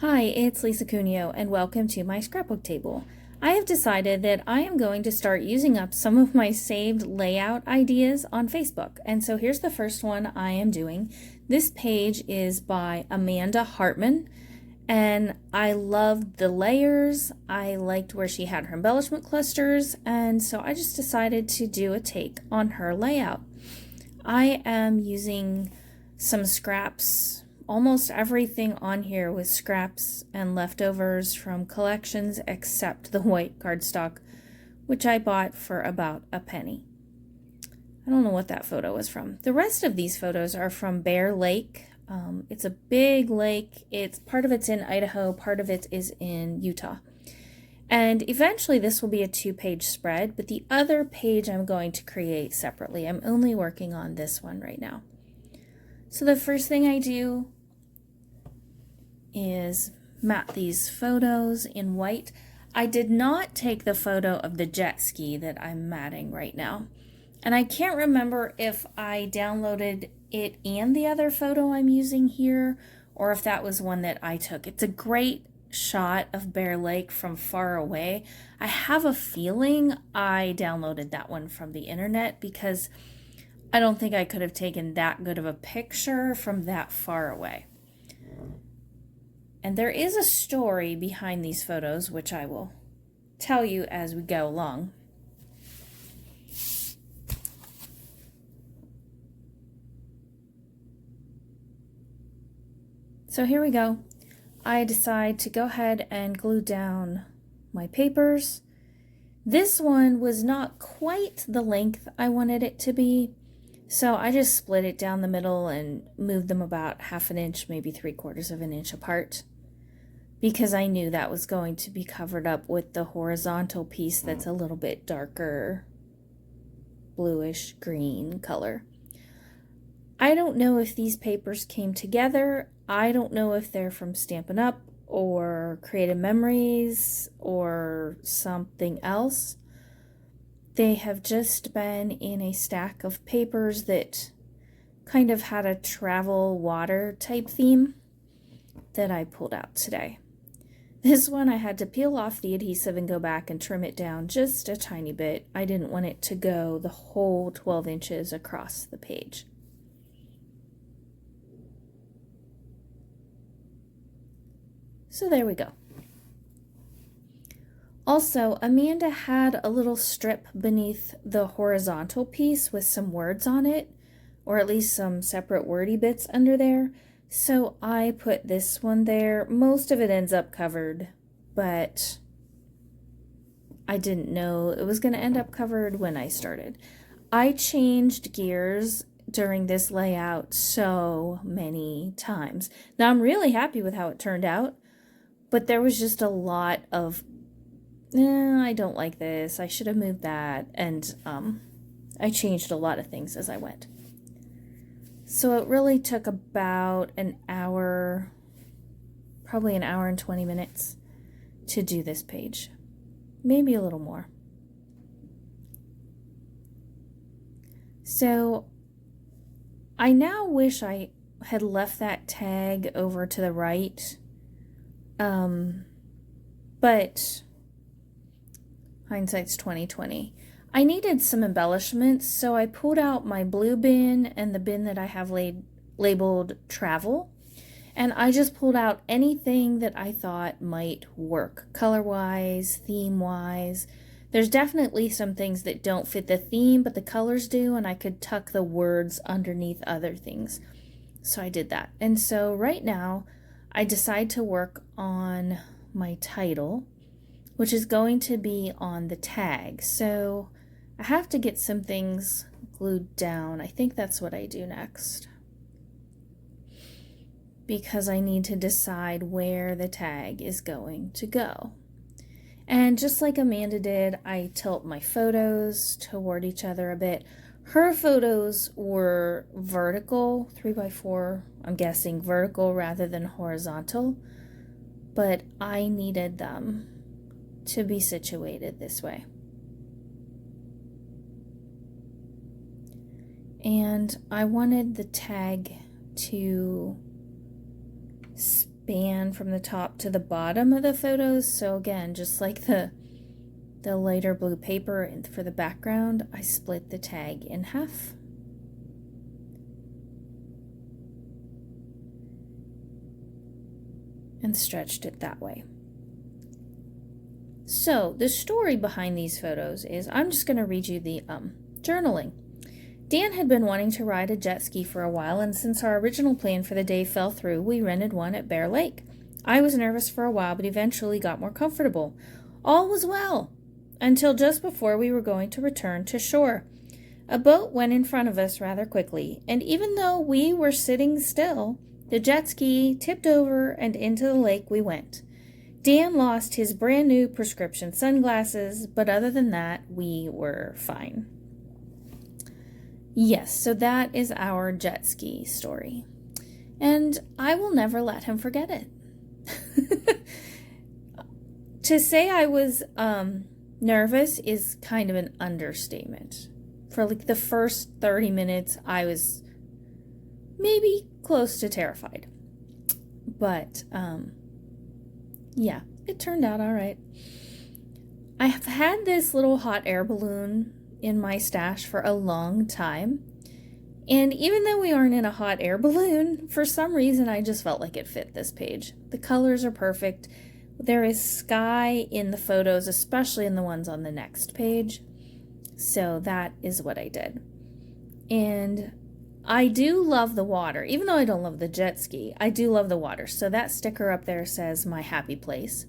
Hi, it's Lisa Cuneo, and welcome to my scrapbook table. I have decided that I am going to start using up some of my saved layout ideas on Facebook. And so here's the first one I am doing. This page is by Amanda Hartman, and I loved the layers. I liked where she had her embellishment clusters, and so I just decided to do a take on her layout. I am using some scraps. Almost everything on here was scraps and leftovers from collections except the white cardstock, which I bought for about a penny. I don't know what that photo was from. The rest of these photos are from Bear Lake. It's a big lake. Part of it's in Idaho, part of it is in Utah. And eventually this will be a 2-page spread, but the other page I'm going to create separately. I'm only working on this one right now. So the first thing I do is mat these photos in white. I did not take the photo of the jet ski that I'm matting right now. And I can't remember if I downloaded it and the other photo I'm using here, or if that was one that I took. It's a great shot of Bear Lake from far away. I have a feeling I downloaded that one from the internet because I don't think I could have taken that good of a picture from that far away. And there is a story behind these photos, which I will tell you as we go along. So here we go. I decide to go ahead and glue down my papers. This one was not quite the length I wanted it to be, so I just split it down the middle and moved them about 1/2 inch, maybe 3/4 of an inch apart, because I knew that was going to be covered up with the horizontal piece that's a little bit darker bluish green color. I don't know if these papers came together. I don't know if they're from Stampin' Up! Or Creative Memories or something else. They have just been in a stack of papers that kind of had a travel water type theme that I pulled out today. This one I had to peel off the adhesive and go back and trim it down just a tiny bit. I didn't want it to go the whole 12 inches across the page. So there we go. Also, Amanda had a little strip beneath the horizontal piece with some words on it, or at least some separate wordy bits under there. So I put this one there. Most of it ends up covered, but I didn't know it was going to end up covered when I started. I changed gears during this layout so many times. Now I'm really happy with how it turned out, but there was just a lot of, I don't like this, I should have moved that, and I changed a lot of things as I went. So it really took about an hour, probably an hour and 20 minutes to do this page. Maybe a little more. So I now wish I had left that tag over to the right, but hindsight's 20/20. I needed some embellishments, so I pulled out my blue bin and the bin that I have labeled travel, and I just pulled out anything that I thought might work, color-wise, theme-wise. There's definitely some things that don't fit the theme, but the colors do, and I could tuck the words underneath other things. So I did that. And so right now, I decide to work on my title, which is going to be on the tag. So I have to get some things glued down. I think that's what I do next, because I need to decide where the tag is going to go. And just like Amanda did, I tilt my photos toward each other a bit. Her photos were vertical, 3x4, I'm guessing vertical rather than horizontal, but I needed them to be situated this way. And I wanted the tag to span from the top to the bottom of the photos. So again, just like the lighter blue paper for the background, I split the tag in half. And stretched it that way. So the story behind these photos is, I'm just going to read you the journaling. Dan had been wanting to ride a jet ski for a while, and since our original plan for the day fell through, we rented one at Bear Lake. I was nervous for a while, but eventually got more comfortable. All was well, until just before we were going to return to shore. A boat went in front of us rather quickly, and even though we were sitting still, the jet ski tipped over and into the lake we went. Dan lost his brand new prescription sunglasses, but other than that, we were fine. Yes, so that is our jet ski story. And I will never let him forget it. To say I was nervous is kind of an understatement. For like the first 30 minutes, I was maybe close to terrified. But, yeah, it turned out all right. I have had this little hot air balloon in my stash for a long time. And even though we aren't in a hot air balloon, for some reason I just felt like it fit this page. The colors are perfect. There is sky in the photos, especially in the ones on the next page. So that is what I did. And I do love the water. Even though I don't love the jet ski, I do love the water. So that sticker up there says my happy place.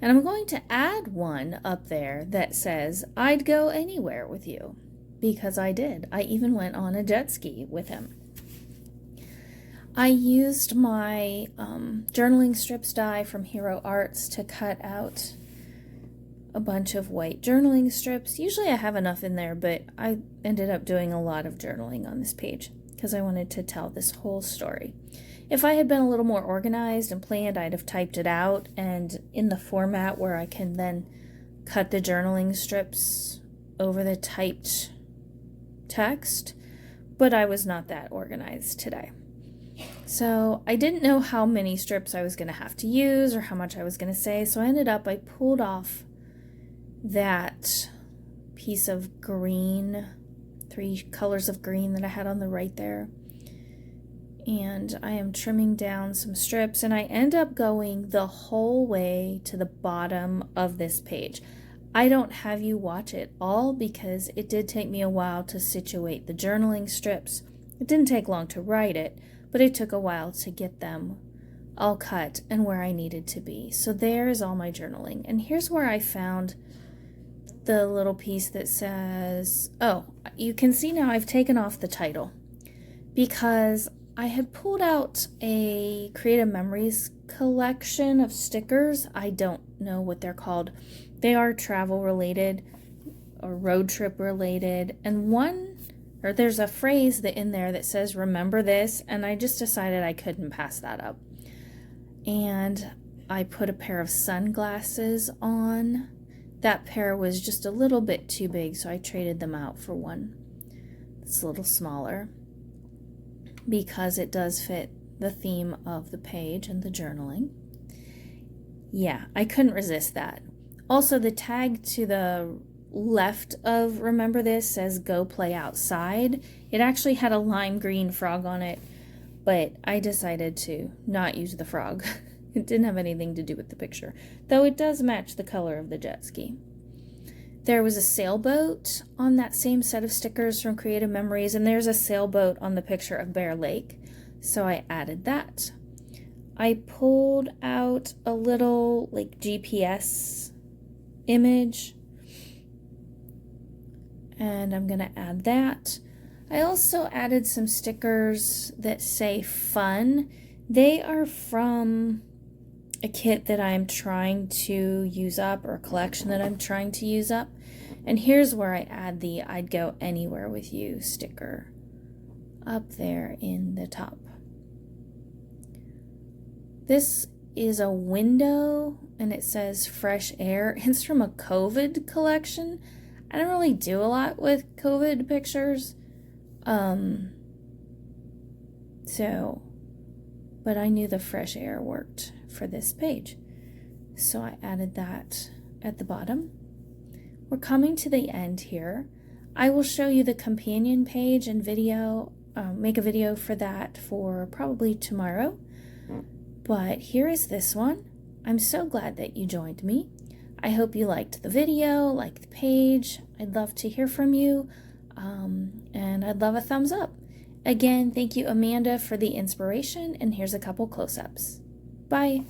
And I'm going to add one up there that says I'd go anywhere with you, because I did. I even went on a jet ski with him. I used my journaling strips die from Hero Arts to cut out a bunch of white journaling strips. Usually I have enough in there, but I ended up doing a lot of journaling on this page because I wanted to tell this whole story. If I had been a little more organized and planned, I'd have typed it out and in the format where I can then cut the journaling strips over the typed text, but I was not that organized today. So I didn't know how many strips I was going to have to use or how much I was going to say, so I pulled off that piece of green, 3 colors of green that I had on the right there. And I am trimming down some strips, and I end up going the whole way to the bottom of this page. I don't have you watch it all because it did take me a while to situate the journaling strips. It didn't take long to write it, but it took a while to get them all cut and where I needed to be. So there's all my journaling. And here's where I found the little piece that says, oh, you can see now I've taken off the title because I had pulled out a Creative Memories collection of stickers. I don't know what they're called. They are travel related or road trip related. And there's a phrase in there that says, remember this. And I just decided I couldn't pass that up. And I put a pair of sunglasses on. That pair was just a little bit too big, so I traded them out for one that's a little smaller because it does fit the theme of the page and the journaling. Yeah, I couldn't resist that. Also, the tag to the left of Remember This says Go Play Outside. It actually had a lime green frog on it, but I decided to not use the frog. It didn't have anything to do with the picture, though it does match the color of the jet ski. There was a sailboat on that same set of stickers from Creative Memories, and there's a sailboat on the picture of Bear Lake, so I added that. I pulled out a little GPS image, and I'm going to add that. I also added some stickers that say fun. They are from a kit that I'm trying to use up, or a collection that I'm trying to use up. And here's where I add the I'd Go Anywhere With You sticker up there in the top. This is a window and it says fresh air. It's from a COVID collection. I don't really do a lot with COVID pictures. But but I knew the fresh air worked for this page. So I added that at the bottom. We're coming to the end here. I will show you the companion page and video, make a video for that for probably tomorrow. But here is this one. I'm so glad that you joined me. I hope you liked the video, liked the page. I'd love to hear from you, and I'd love a thumbs up. Again, thank you, Amanda, for the inspiration, and here's a couple close-ups. Bye.